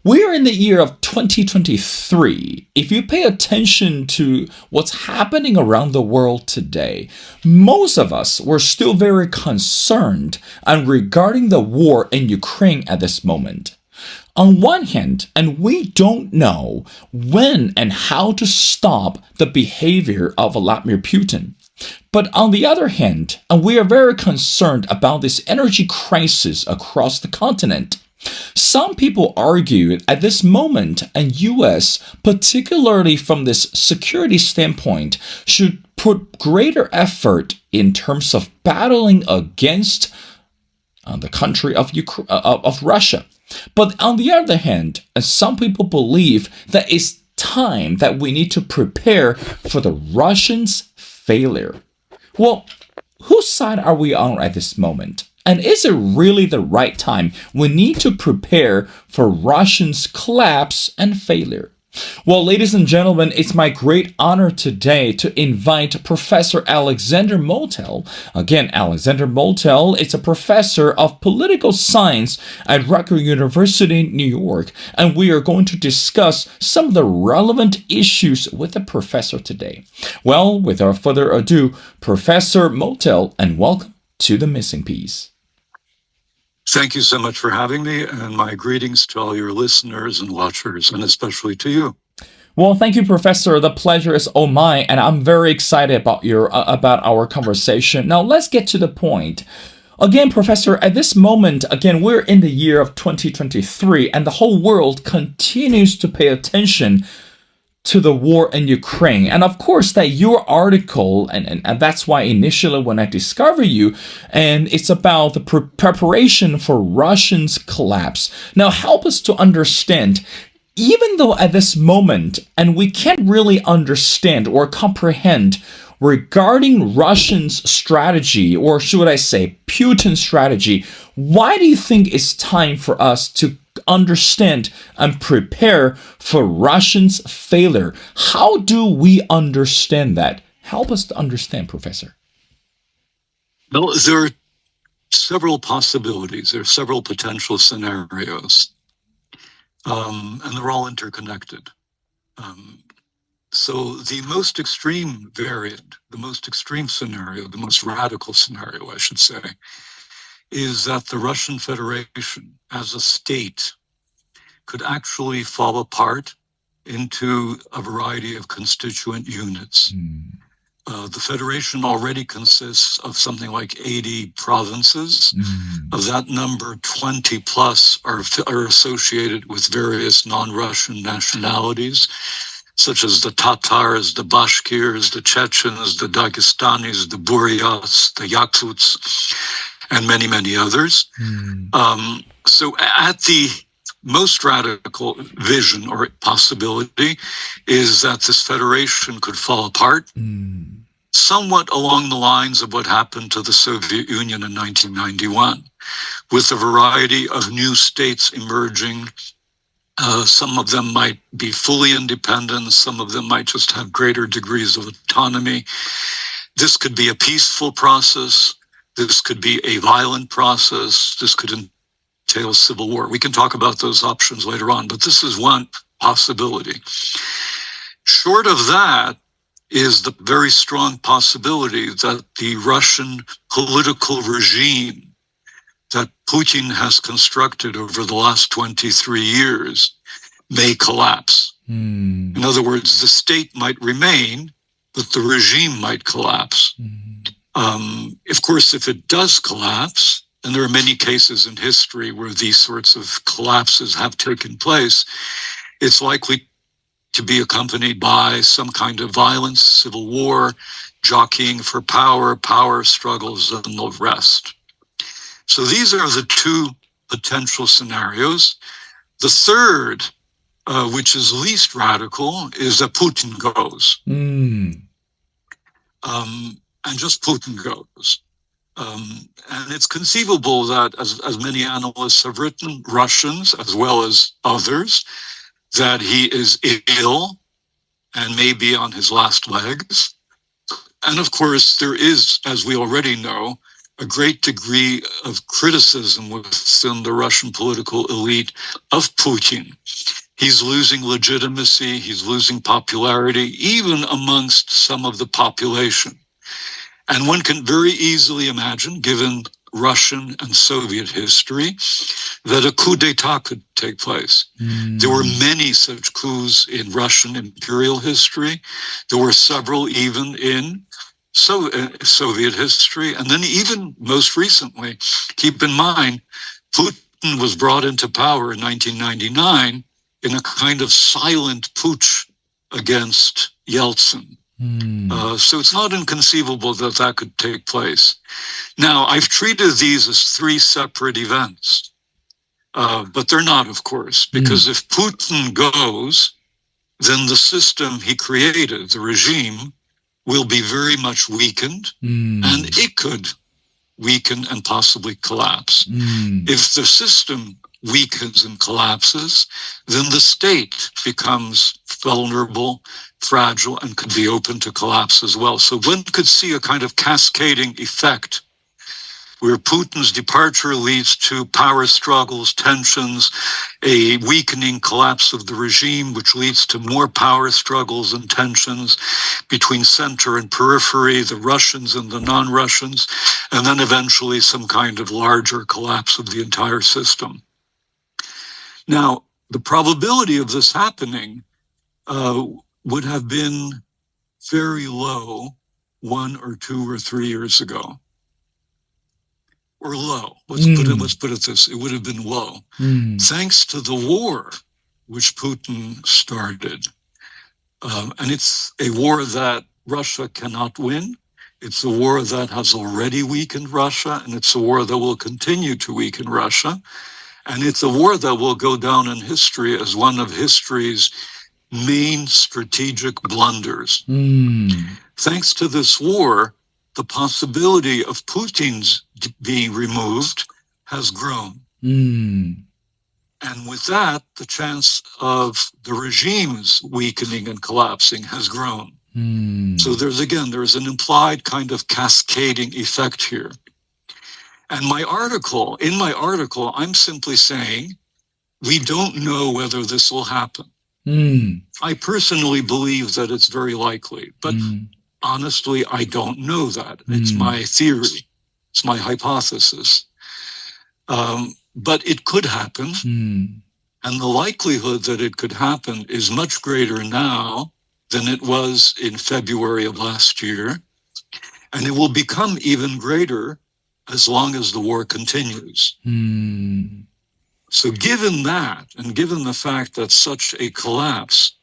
We are in the year of 2023. If you pay attention to what's happening around the world today, most of us were still very concerned and regarding the war in Ukraine at this moment. On one hand, and we don't know when and how to stop the behavior of Vladimir Putin. But on the other hand, and we are very concerned about this energy crisis across the continent. Some people argue at this moment, and US, particularly from this security standpoint, should put greater effort in terms of battling against the country of Russia. But on the other hand, some people believe that it's time that we need to prepare for the Russians' failure. Well, whose side are we on at this moment? And is it really the right time? We need to prepare for Russians' collapse and failure. Well, ladies and gentlemen, it's my great honor today to invite Professor Alexander Motyl. Again, Alexander Motyl is a professor of political science at Rutgers University-Newark, and we are going to discuss some of the relevant issues with the professor today. Well, without further ado, Professor Motyl, and welcome to The Missing Piece. Thank you so much for having me, and my greetings to all your listeners and watchers, and especially to you. Well, thank you, Professor. The pleasure is all mine, and I'm very excited about our conversation. Now, let's get to the point. Again, Professor, at this moment, again, we're in the year of 2023, and the whole world continues to pay attention to the war in Ukraine. And of course, that your article, and that's why initially when I discovered you, and it's about the preparation for Russians' collapse. Now, help us to understand, even though at this moment, and we can't really understand or comprehend regarding Russians' strategy, or should I say Putin's strategy, why do you think it's time for us to understand and prepare for Russians' failure? How do we understand that? Help us to understand, Professor. Well, there are several possibilities. There are several potential scenarios, and they're all interconnected. So the most extreme variant, the most extreme scenario, the most radical scenario, I should say, is that the Russian Federation as a state could actually fall apart into a variety of constituent units. The Federation already consists of something like 80 provinces. Of that number, 20 plus are associated with various non-Russian nationalities, such as the Tatars, the Bashkirs, the Chechens, the Dagestanis, the Buryats, the Yakuts, and many, many others. So at the most radical vision or possibility is that this federation could fall apart, somewhat along the lines of what happened to the Soviet Union in 1991, with a variety of new states emerging. Some of them might be fully independent, some of them might just have greater degrees of autonomy. This could be a peaceful process. This could be a violent process. This could entail civil war. We can talk about those options later on, but this is one possibility. Short of that is the very strong possibility that the Russian political regime that Putin has constructed over the last 23 years may collapse. In other words, the state might remain, but the regime might collapse. Of course, if it does collapse, and there are many cases in history where these sorts of collapses have taken place, it's likely to be accompanied by some kind of violence, civil war, jockeying for power, power struggles, and the rest. So these are the two potential scenarios. The third, which is least radical, is that Putin goes. And just Putin goes. And it's conceivable that, as many analysts have written, Russians as well as others, that he is ill and may be on his last legs. And of course, there is, as we already know, a great degree of criticism within the Russian political elite of Putin. He's losing legitimacy, he's losing popularity, even amongst some of the population. And one can very easily imagine, given Russian and Soviet history, that a coup d'etat could take place. There were many such coups in Russian imperial history. There were several even in Soviet history. And then even most recently, keep in mind, Putin was brought into power in 1999 in a kind of silent putsch against Yeltsin. So it's not inconceivable that that could take place. Now, I've treated these as three separate events, but they're not, of course, because if Putin goes, then the system he created, the regime, will be very much weakened, and it could weaken and possibly collapse. If the system weakens and collapses, then the state becomes vulnerable, fragile, and could be open to collapse as well. So one could see a kind of cascading effect where Putin's departure leads to power struggles, tensions, a weakening collapse of the regime, which leads to more power struggles and tensions between center and periphery, the Russians and the non-Russians, and then eventually some kind of larger collapse of the entire system. Now, the probability of this happening would have been very low 1 or 2 or 3 years ago. Or low. Let's put it this. It would have been low. Thanks to the war which Putin started. And it's a war that Russia cannot win. It's a war that has already weakened Russia, and it's a war that will continue to weaken Russia. And it's a war that will go down in history as one of history's main strategic blunders. Thanks to this war, the possibility of Putin's being removed has grown. And with that, the chance of the regime's weakening and collapsing has grown. So there's an implied kind of cascading effect here. And in my article, I'm simply saying, we don't know whether this will happen. I personally believe that it's very likely, but honestly, I don't know that. It's my theory. It's my hypothesis. But it could happen. And the likelihood that it could happen is much greater now than it was in February of last year. And it will become even greater as long as the war continues. So given that, and given the fact that such a collapse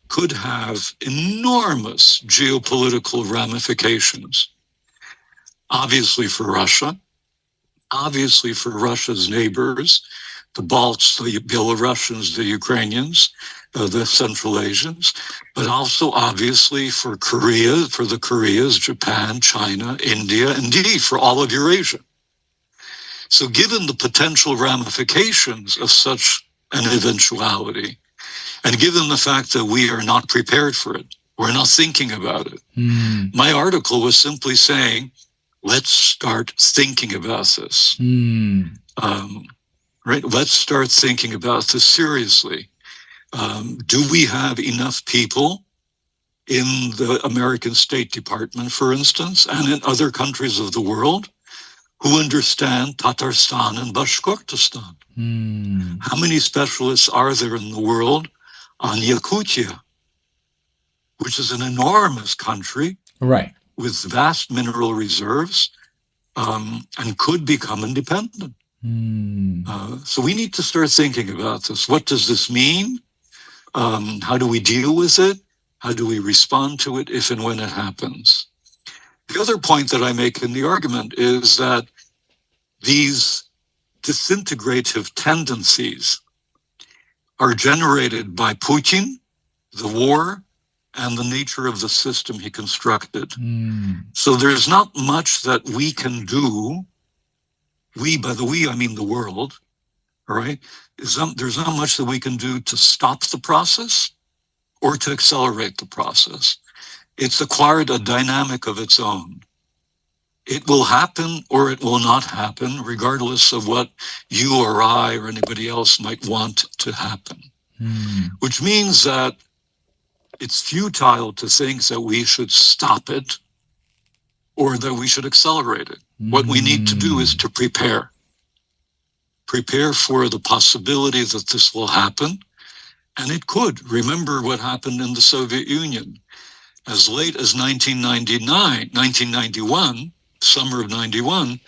could have enormous geopolitical ramifications, obviously for Russia, obviously for Russia's neighbors, the Balts, the Belarusians, the Ukrainians, the Central Asians, but also obviously for Korea, for the Koreas, Japan, China, India, indeed for all of Eurasia. So given the potential ramifications of such an eventuality, and given the fact that we are not prepared for it, we're not thinking about it, my article was simply saying, let's start thinking about this. Right? Let's start thinking about this seriously. Do we have enough people in the American State Department, for instance, and in other countries of the world who understand Tatarstan and Bashkortostan? How many specialists are there in the world on Yakutia, which is an enormous country, right, with vast mineral reserves, and could become independent? So we need to start thinking about this. What does this mean? How do we deal with it? How do we respond to it if and when it happens? The other point that I make in the argument is that these disintegrative tendencies are generated by Putin, the war, and the nature of the system he constructed. So there's not much that we can do. We, by the we, I mean the world, all right? There's not much that we can do to stop the process or to accelerate the process. It's acquired a dynamic of its own. It will happen or it will not happen, regardless of what you or I or anybody else might want to happen. Which means that it's futile to think that we should stop it or that we should accelerate it. What we need to do is to prepare. Prepare for the possibility that this will happen. And it could. Remember what happened in the Soviet Union. As late as 1991, summer of 91,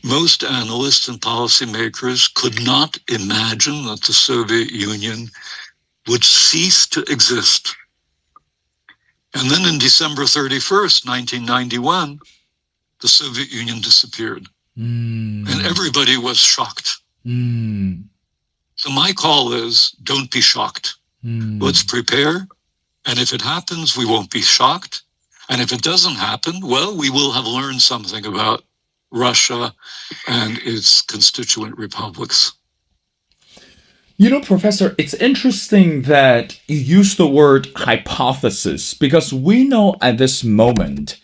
most analysts and policymakers could not imagine that the Soviet Union would cease to exist. And then in December 31st, 1991, the Soviet Union disappeared. And everybody was shocked. So my call is, don't be shocked. Let's prepare. And if it happens, we won't be shocked. And if it doesn't happen, well, we will have learned something about Russia and its constituent republics. You know, Professor, it's interesting that you use the word hypothesis, because we know at this moment,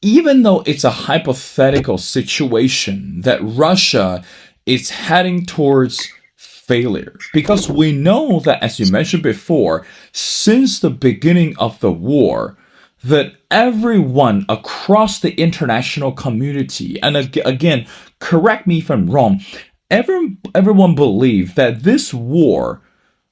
even though it's a hypothetical situation, that Russia is heading towards failure. Because we know that, as you mentioned before, since the beginning of the war, that everyone across the international community, and again, correct me if I'm wrong, everyone believed that this war,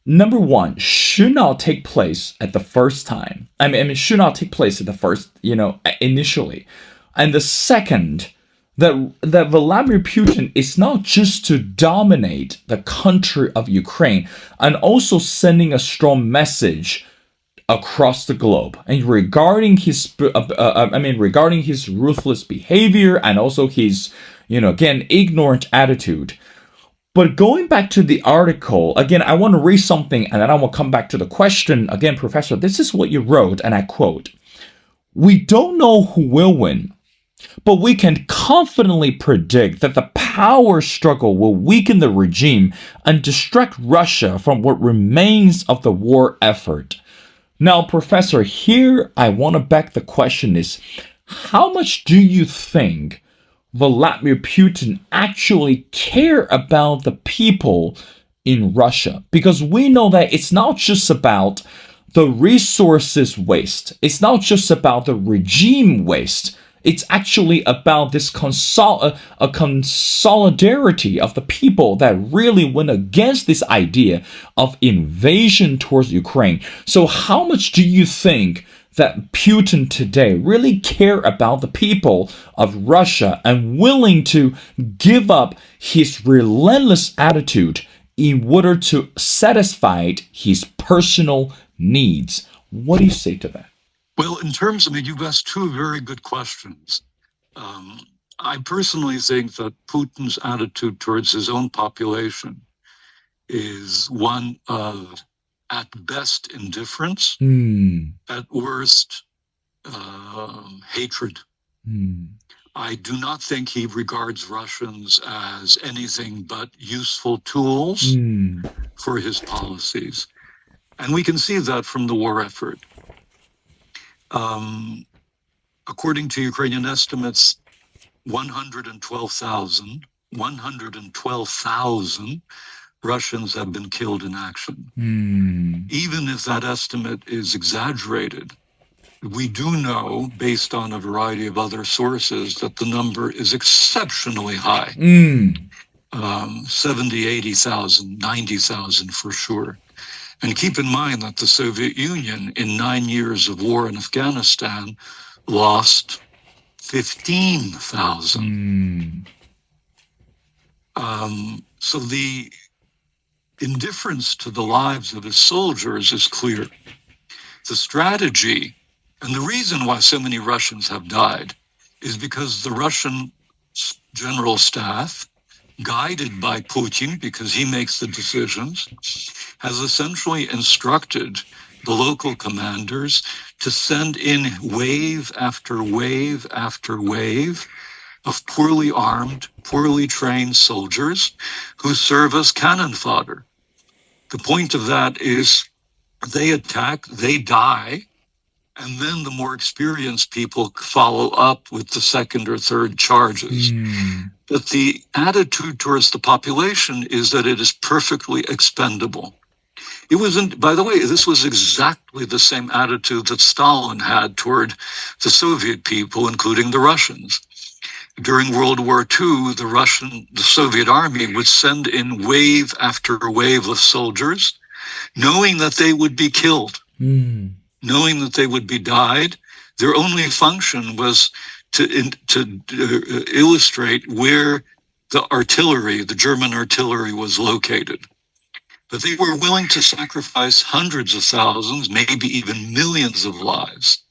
number one, should not take place at the first time. I mean, should not take place at the first, initially. And the second, that Vladimir Putin is not just to dominate the country of Ukraine, and also sending a strong message across the globe, and regarding his ruthless behavior, and also his, again, ignorant attitude. But going back to the article, again, I want to read something, and then I will come back to the question. Again, Professor, this is what you wrote, and I quote, "We don't know who will win, but we can confidently predict that the power struggle will weaken the regime and distract Russia from what remains of the war effort." Now, Professor, here I want to back the question is, how much do you think Vladimir Putin actually care about the people in Russia? Because we know that it's not just about the resources waste. It's not just about the regime waste. It's actually about this consolidarity of the people that really went against this idea of invasion towards Ukraine. So how much do you think that Putin today really care about the people of Russia and willing to give up his relentless attitude in order to satisfy his personal needs? What do you say to that? Well, in terms of, you've asked two very good questions. I personally think that Putin's attitude towards his own population is one of, at best, indifference, at worst, hatred. I do not think he regards Russians as anything but useful tools for his policies. And we can see that from the war effort. According to Ukrainian estimates, 112,000 Russians have been killed in action. Even if that estimate is exaggerated, we do know, based on a variety of other sources, that the number is exceptionally high. 70, 80,000, 90,000 for sure. And keep in mind that the Soviet Union, in 9 years of war in Afghanistan, lost 15,000. So the indifference to the lives of his soldiers is clear. The strategy, and the reason why so many Russians have died, is because the Russian general staff, guided by Putin, because he makes the decisions, has essentially instructed the local commanders to send in wave after wave after wave of poorly armed, poorly trained soldiers who serve as cannon fodder. The point of that is they attack, they die, And then the more experienced people follow up with the second or third charges. But the attitude towards the population is that it is perfectly expendable. It wasn't, by the way, this was exactly the same attitude that Stalin had toward the Soviet people, including the Russians. During World War II, the Soviet army would send in wave after wave of soldiers, knowing that they would be killed, knowing that they would be died. Their only function was to illustrate where the German artillery was located. But they were willing to sacrifice hundreds of thousands, maybe even millions of lives.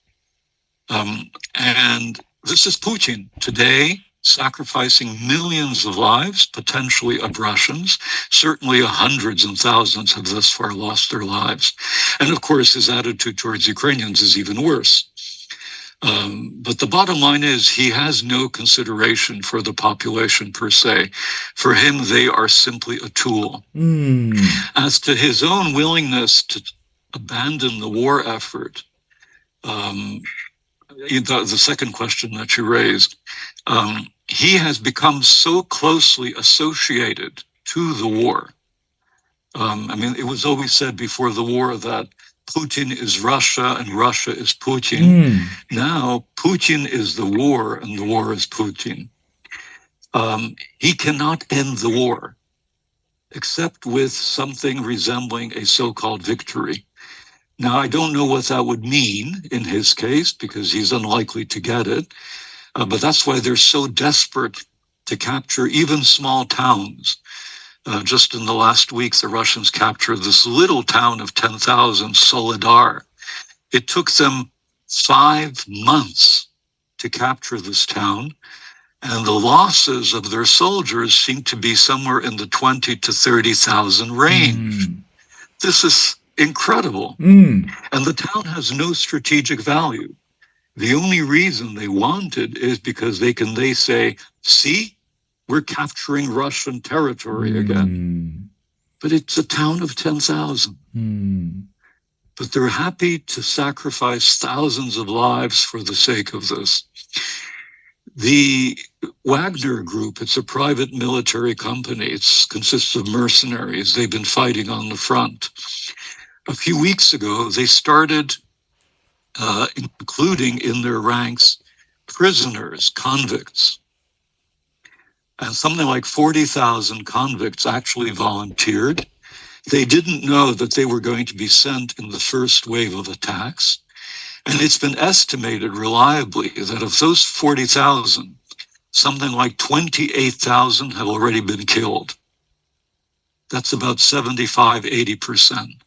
And this is Putin today, sacrificing millions of lives, potentially of Russians. Certainly hundreds and thousands have thus far lost their lives. And of course, his attitude towards Ukrainians is even worse. But the bottom line is he has no consideration for the population per se. For him, they are simply a tool. As to his own willingness to abandon the war effort, the second question that you raised, he has become so closely associated to the war. It was always said before the war that Putin is Russia and Russia is Putin. Now, Putin is the war and the war is Putin. He cannot end the war except with something resembling a so-called victory. Now, I don't know what that would mean in his case because he's unlikely to get it. But that's why they're so desperate to capture even small towns. Just in the last week, the Russians captured this little town of 10,000, Soledar. It took them 5 months to capture this town, and the losses of their soldiers seem to be somewhere in the 20 to 30,000 range. This is incredible. And the town has no strategic value. The only reason they want it is because they say, see, we're capturing Russian territory again. But it's a town of 10,000. But they're happy to sacrifice thousands of lives for the sake of this. The Wagner Group, it's a private military company. It consists of mercenaries. They've been fighting on the front. A few weeks ago, they started including in their ranks prisoners, convicts. And something like 40,000 convicts actually volunteered. They didn't know that they were going to be sent in the first wave of attacks. And it's been estimated reliably that of those 40,000, something like 28,000 have already been killed. That's about 75-80%.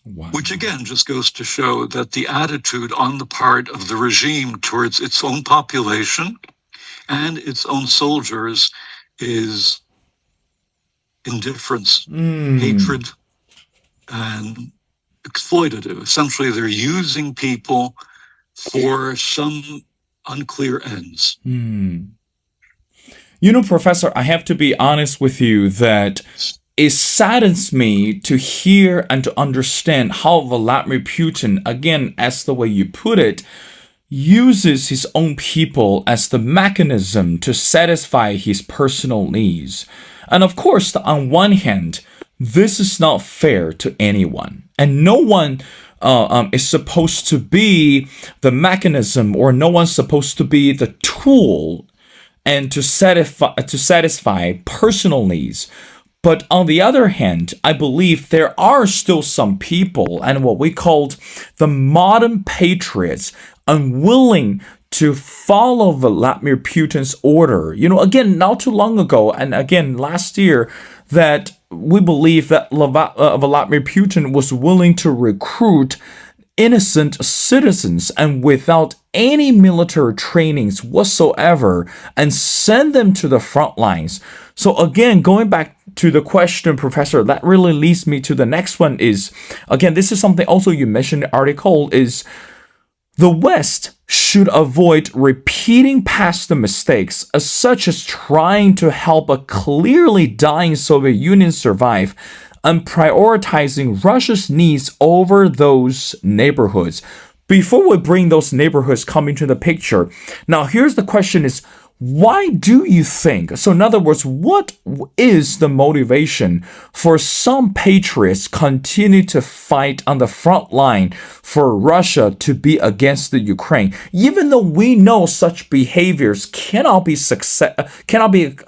Wow. Which again just goes to show that the attitude on the part of the regime towards its own population and its own soldiers is indifference, hatred, and exploitative. Essentially, they're using people for some unclear ends. Professor, I have to be honest with you that it saddens me to hear and to understand how Vladimir Putin, again, as the way you put it, uses his own people as the mechanism to satisfy his personal needs. And of course, on one hand, this is not fair to anyone. And no one is supposed to be the mechanism, or no one's supposed to be the tool and to satisfy personal needs. But on the other hand, I believe there are still some people, and what we called the modern patriots, unwilling to follow Vladimir Putin's order. Again, not too long ago, and again last year, that we believe that Vladimir Putin was willing to recruit innocent citizens and without any military trainings whatsoever and send them to the front lines. So again, going back to the question, Professor, that really leads me to the next one is, again, this is something also you mentioned in the article, is the West should avoid repeating past mistakes, such as trying to help a clearly dying Soviet Union survive and prioritizing Russia's needs over those neighborhoods. before we bring those neighborhoods come into the picture, now here's the question is, why do you think? So, in other words, what is the motivation for some patriots continue to fight on the front line for Russia to be against the Ukraine, even though we know such behaviors cannot be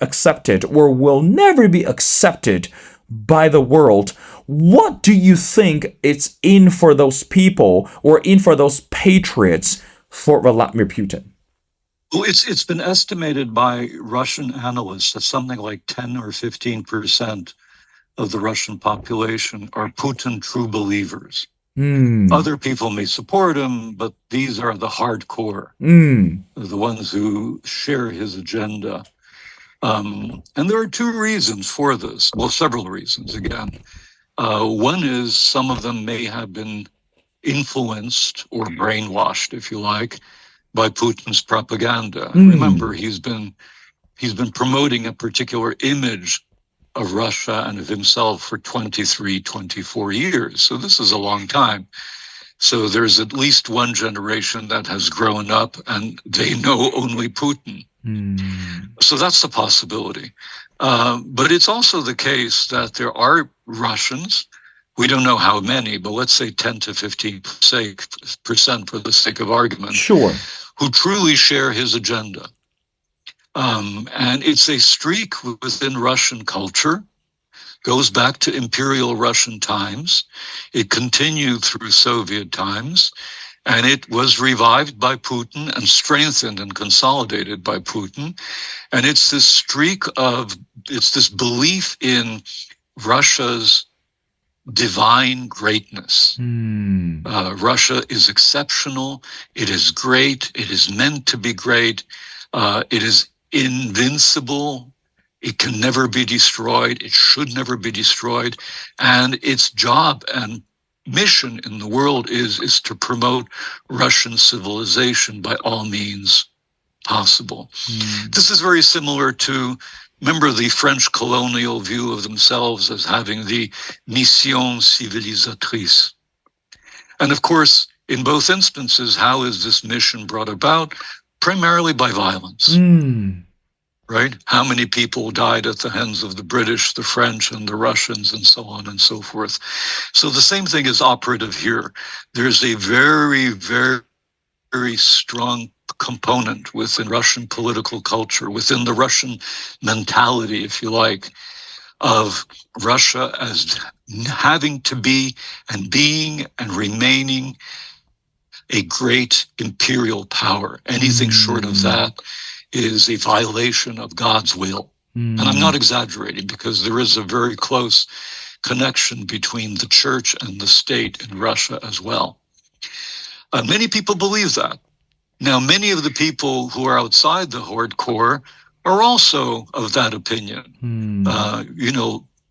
accepted or will never be accepted by the world? What do you think it's in for those people or in for those patriots for Vladimir Putin? Well, it's been estimated by Russian analysts that something like 10 or 15% of the Russian population are Putin true believers. Other people may support him, but these are the hardcore, the ones who share his agenda. And there are two reasons for this. Well, several reasons, again. One is some of them may have been influenced or brainwashed, if you like, by Putin's propaganda. Remember, he's been promoting a particular image of Russia and of himself for 23, 24 years. So this is a long time. So there's at least one generation that has grown up and they know only Putin. So that's the possibility. But it's also the case that there are Russians, we don't know how many, but let's say 10 to 15% for the sake of argument, sure, who truly share his agenda. And it's a streak within Russian culture, goes back to Imperial Russian times. It continued through Soviet times, and it was revived by Putin and strengthened and consolidated by Putin. And it's this streak it's this belief in Russia's divine greatness. Russia is exceptional. It is great. It is meant to be great. It is invincible. It can never be destroyed. It should never be destroyed. And its job and mission in the world is to promote Russian civilization by all means possible. This is very similar to, remember, the French colonial view of themselves as having the mission civilisatrice. And of course, in both instances, how is this mission brought about? Primarily by violence. Right? How many people died at the hands of the British, the French, and the Russians, and so on and so forth. So the same thing is operative here. There's a very, very, very strong component within Russian political culture, within the Russian mentality, if you like, of Russia as having to be and being and remaining a great imperial power. Anything short of that is a violation of God's will. And I'm not exaggerating, because there is a very close connection between the church and the state in Russia as well. Many people believe that. Now, many of the people who are outside the hardcore are also of that opinion.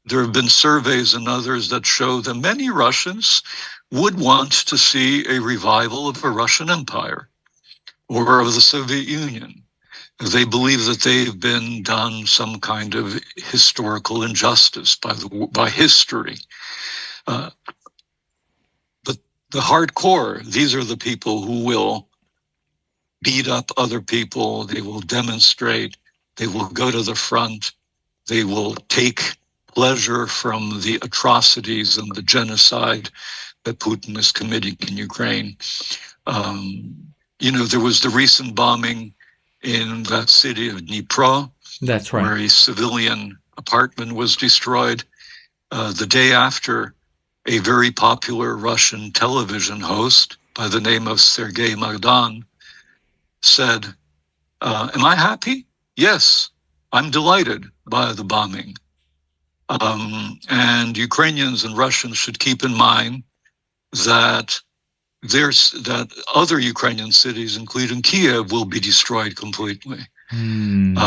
There have been surveys and others that show that many Russians would want to see a revival of a Russian empire or of the Soviet Union. They believe that they've been done some kind of historical injustice by history. But the hardcore, these are the people who will beat up other people. They will demonstrate. They will go to the front. They will take pleasure from the atrocities and the genocide that Putin is committing in Ukraine. There was the recent bombing in that city of Dnipro. That's right. Where a civilian apartment was destroyed. The day after, a very popular Russian television host by the name of Sergei Magdan said, am I happy? Yes, I'm delighted by the bombing. And Ukrainians and Russians should keep in mind that other Ukrainian cities, including Kiev, will be destroyed completely. And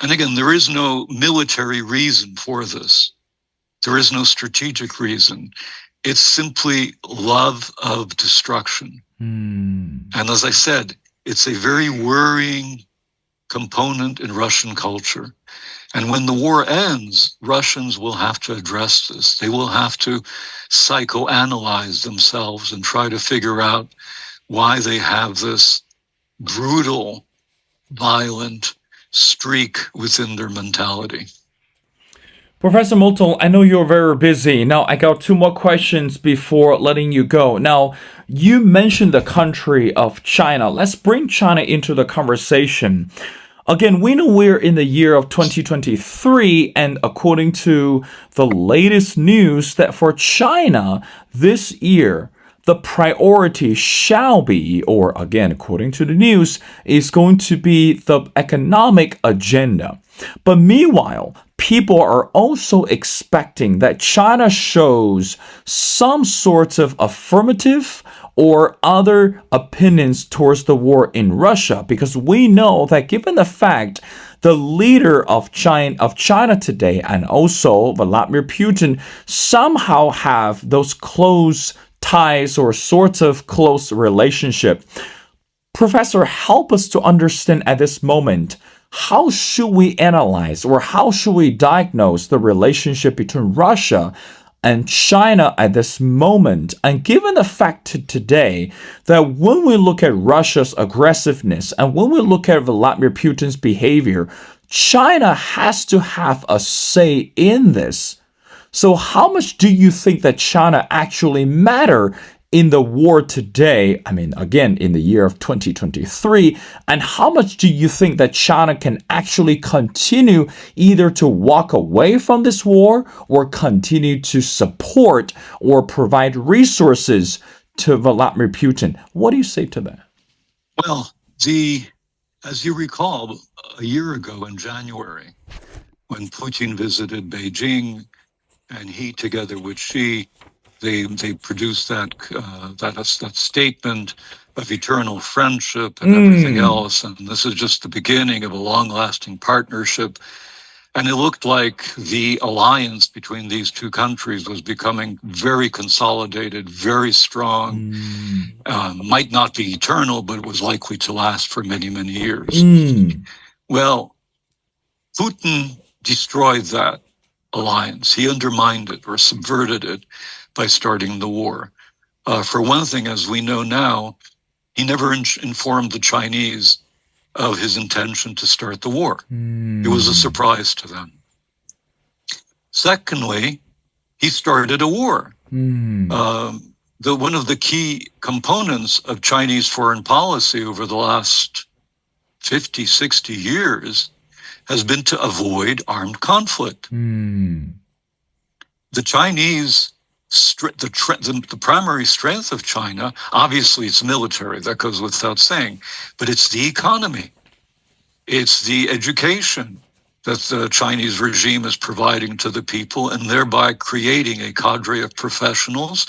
again, there is no military reason for this. There is no strategic reason. It's simply love of destruction. And as I said, it's a very worrying component in Russian culture. And when the war ends, Russians will have to address this. They will have to psychoanalyze themselves and try to figure out why they have this brutal, violent streak within their mentality. Professor Motyl, I know you're very busy. Now, I got two more questions before letting you go. Now, you mentioned the country of China. Let's bring China into the conversation. Again, we know we're in the year of 2023, and according to the latest news, that for China this year, the priority shall be, or again, according to the news, is going to be the economic agenda. But meanwhile, people are also expecting that China shows some sorts of affirmative or other opinions towards the war in Russia, because we know that given the fact the leader of China today and also Vladimir Putin somehow have those close ties or sorts of close relationship. Professor, help us to understand at this moment, how should we analyze or how should we diagnose the relationship between Russia and China at this moment? And given the fact today that when we look at Russia's aggressiveness and when we look at Vladimir Putin's behavior, China has to have a say in this. So how much do you think that China actually matter in the war today? I mean, again, in the year of 2023. And how much do you think that China can actually continue either to walk away from this war or continue to support or provide resources to Vladimir Putin? What do you say to that? Well, as you recall, a year ago in January, when Putin visited Beijing, and he, together with Xi, they produced that statement of eternal friendship and everything else. And this is just the beginning of a long-lasting partnership. And it looked like the alliance between these two countries was becoming very consolidated, very strong. Might not be eternal, but it was likely to last for many, many years. Well, Putin destroyed that alliance. He undermined it or subverted it by starting the war. For one thing, as we know now, he never informed the Chinese of his intention to start the war. It was a surprise to them. Secondly, he started a war. One of the key components of Chinese foreign policy over the last 50, 60 years has been to avoid armed conflict. The Chinese, the primary strength of China, obviously it's military, that goes without saying, but it's the economy. It's the education that the Chinese regime is providing to the people and thereby creating a cadre of professionals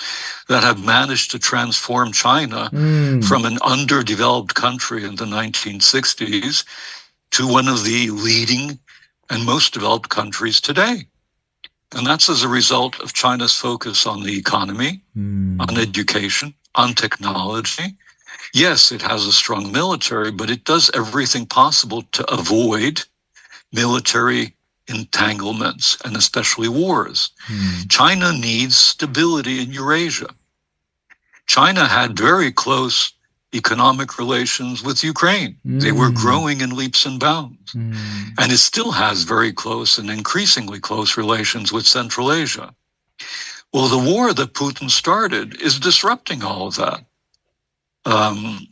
that have managed to transform China from an underdeveloped country in the 1960s to one of the leading and most developed countries today. And that's as a result of China's focus on the economy, on education, on technology. Yes, it has a strong military, but it does everything possible to avoid military entanglements and especially wars. China needs stability in Eurasia. China had very close economic relations with Ukraine. They were growing in leaps and bounds. And it still has very close and increasingly close relations with Central Asia. Well, the war that Putin started is disrupting all of that.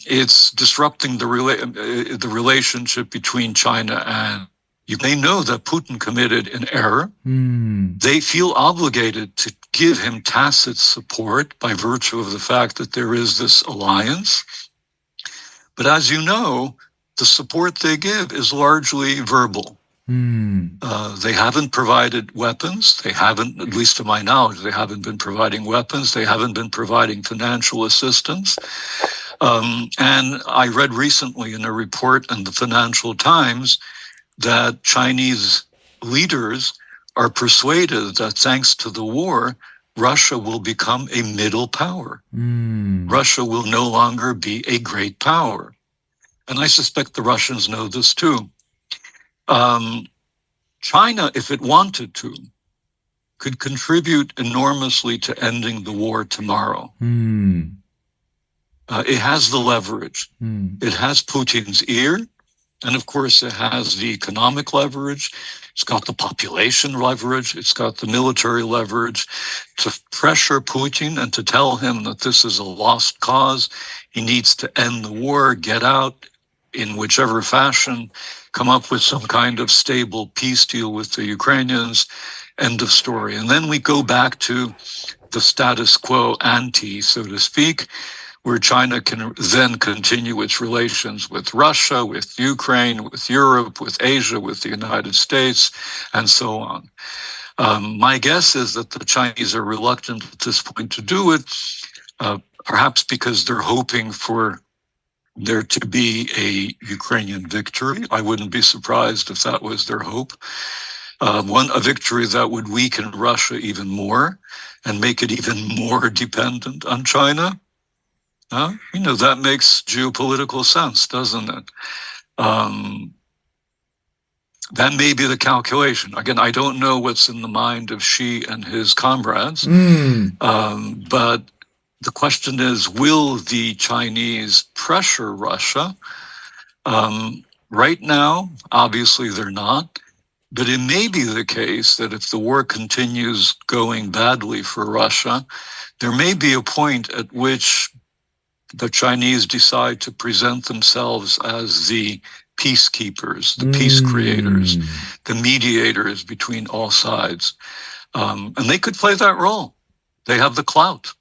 It's disrupting the relationship between China and Ukraine. They know that Putin committed an error. They feel obligated to give him tacit support by virtue of the fact that there is this alliance. But as you know, the support they give is largely verbal. They haven't provided weapons. They haven't, at least to my knowledge, they haven't been providing weapons. They haven't been providing financial assistance. And I read recently in a report in the Financial Times that Chinese leaders are persuaded that thanks to the war, Russia will become a middle power. Russia will no longer be a great power. And I suspect the Russians know this too. China, if it wanted to, could contribute enormously to ending the war tomorrow. It has the leverage. Mm. It has Putin's ear. And of course, it has the economic leverage. It's got the population leverage. It's got the military leverage to pressure Putin and to tell him that this is a lost cause. He needs to end the war, get out in whichever fashion, come up with some kind of stable peace deal with the Ukrainians. End of story. And then we go back to the status quo ante, so to speak, where China can then continue its relations with Russia, with Ukraine, with Europe, with Asia, with the United States, and so on. My guess is that the Chinese are reluctant at this point to do it, perhaps because they're hoping for there to be a Ukrainian victory. I wouldn't be surprised if that was their hope. A victory that would weaken Russia even more and make it even more dependent on China. That makes geopolitical sense, doesn't it? That may be the calculation. Again, I don't know what's in the mind of Xi and his comrades, but the question is, will the Chinese pressure Russia? Right now, obviously they're not, but it may be the case that if the war continues going badly for Russia, there may be a point at which the Chinese decide to present themselves as the peacekeepers, the peace creators, the mediators between all sides. And they could play that role. They have the clout.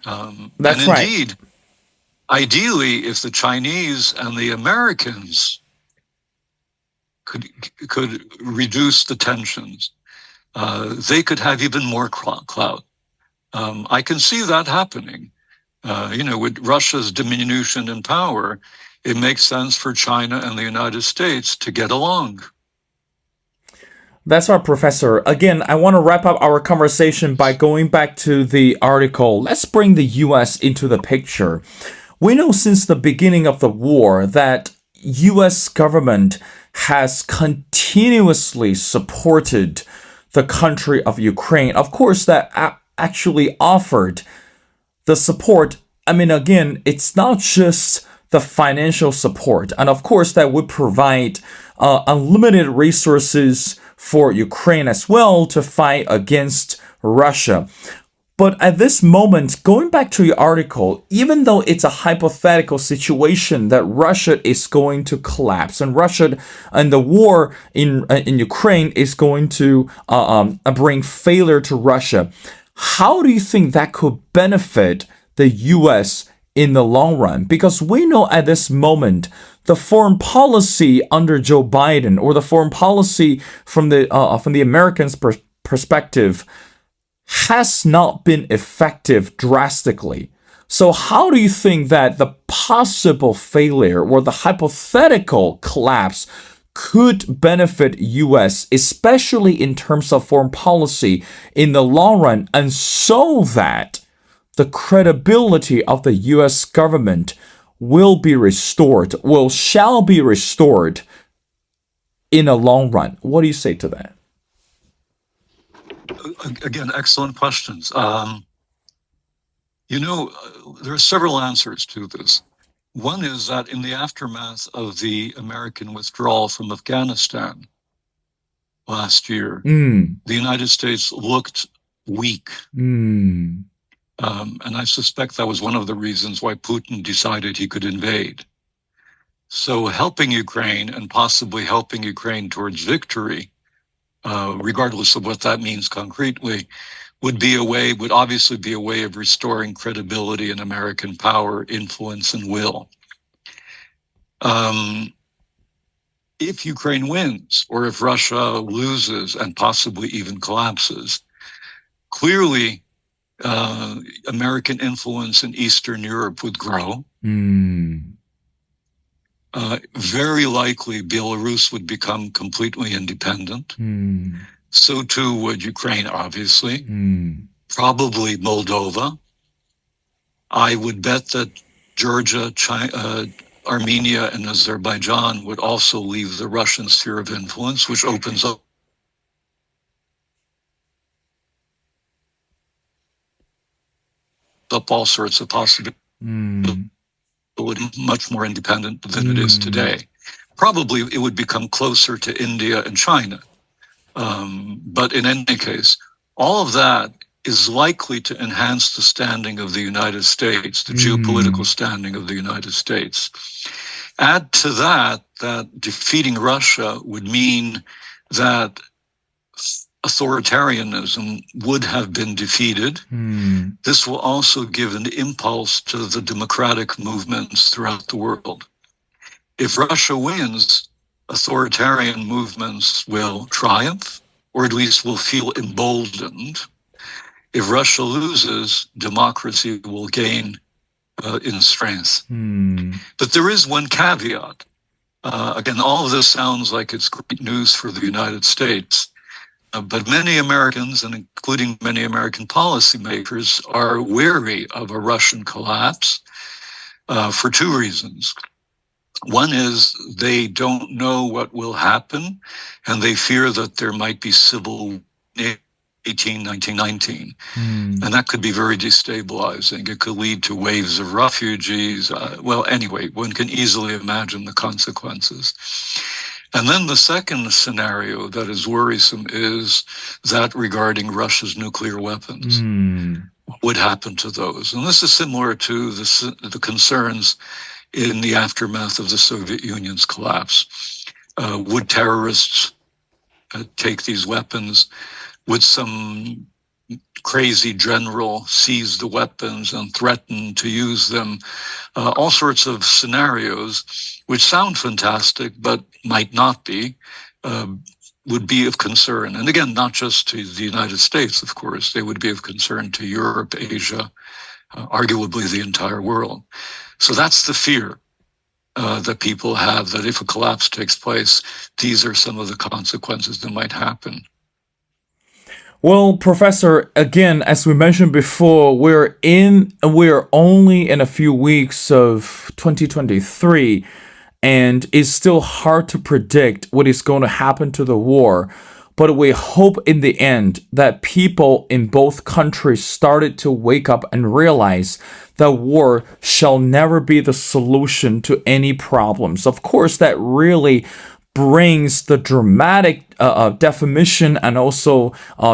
That's and right. Indeed, ideally, if the Chinese and the Americans could reduce the tensions, they could have even more clout. I can see that happening. With Russia's diminution in power, it makes sense for China and the United States to get along. That's our professor. Again, I want to wrap up our conversation by going back to the article. Let's bring the US into the picture. We know since the beginning of the war that US government has continuously supported the country of Ukraine. Of course, that actually offered the support. I mean, again, it's not just the financial support. And of course, that would provide unlimited resources for Ukraine as well to fight against Russia. But at this moment, going back to your article, even though it's a hypothetical situation that Russia is going to collapse and Russia and the war in Ukraine is going to bring failure to Russia, how do you think that could benefit the US in the long run? Because we know at this moment, the foreign policy under Joe Biden, or the foreign policy from the Americans' perspective, has not been effective drastically. So how do you think that the possible failure or the hypothetical collapse could benefit US, especially in terms of foreign policy in the long run, and so that the credibility of the US government shall be restored in a long run? What do you say to that? Again, excellent questions. There are several answers to this. One is that in the aftermath of the American withdrawal from Afghanistan last year, the United States looked weak. And I suspect that was one of the reasons why Putin decided he could invade. So helping Ukraine, and possibly helping Ukraine towards victory, regardless of what that means concretely, would obviously be a way of restoring credibility and American power, influence, and will. If Ukraine wins, or if Russia loses and possibly even collapses, clearly American influence in Eastern Europe would grow. Very likely Belarus would become completely independent. So too would Ukraine, obviously. Probably Moldova. I would bet that Georgia, Armenia, and Azerbaijan would also leave the Russian sphere of influence, which opens up all sorts of possibilities. Mm. would be much more independent than it is Mm. today. Probably it would become closer to India and China. But in any case, all of that is likely to enhance the standing of the United States, the geopolitical standing of the United States. Add to that defeating Russia would mean that authoritarianism would have been defeated. This will also give an impulse to the democratic movements throughout the world. If Russia wins, authoritarian movements will triumph, or at least will feel emboldened. If Russia loses, democracy will gain in strength. But there is one caveat. Again, all of this sounds like it's great news for the United States. But many Americans, and including many American policymakers, are wary of a Russian collapse for two reasons. One is they don't know what will happen, and they fear that there might be civil 1919. And that could be very destabilizing. It could lead to waves of refugees. Anyway, one can easily imagine the consequences. And then the second scenario that is worrisome is that regarding Russia's nuclear weapons. What would happen to those? And this is similar to the concerns in the aftermath of the Soviet Union's collapse. Would terrorists take these weapons? Would some crazy general seize the weapons and threaten to use them? All sorts of scenarios which sound fantastic but might not be, would be of concern. And again, not just to the United States, of course. They would be of concern to Europe, Asia, arguably the entire world. So that's the fear that people have, that if a collapse takes place, these are some of the consequences that might happen. Well, Professor, again, as we mentioned before, we're only in a few weeks of 2023, and it's still hard to predict what is going to happen to the war. But we hope in the end that people in both countries started to wake up and realize that war shall never be the solution to any problems. Of course, that really brings the dramatic definition and also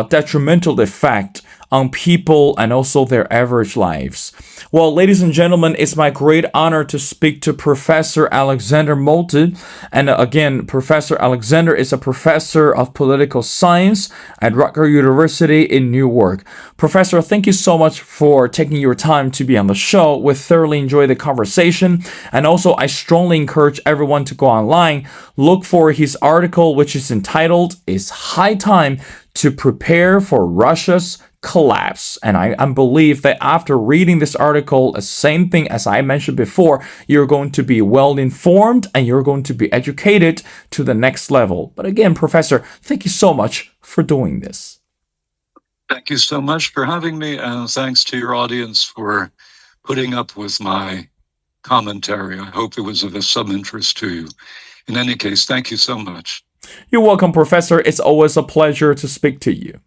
detrimental effect on people and also their average lives. Well, ladies and gentlemen, it's my great honor to speak to Professor Alexander Motyl. And again, Professor Alexander is a professor of political science at Rutgers University-Newark. Professor, thank you so much for taking your time to be on the show. We thoroughly enjoyed the conversation. And also, I strongly encourage everyone to go online, look for his article, which is entitled, "It's High Time to Prepare for Russia's Collapse." And I believe that after reading this article, the same thing as I mentioned before, you're going to be well informed and you're going to be educated to the next level. But again, Professor, thank you so much for doing this. Thank you so much for having me, and thanks to your audience for putting up with my commentary. I hope it was of some interest to you. In any case, thank you so much. You're welcome, Professor. It's always a pleasure to speak to you.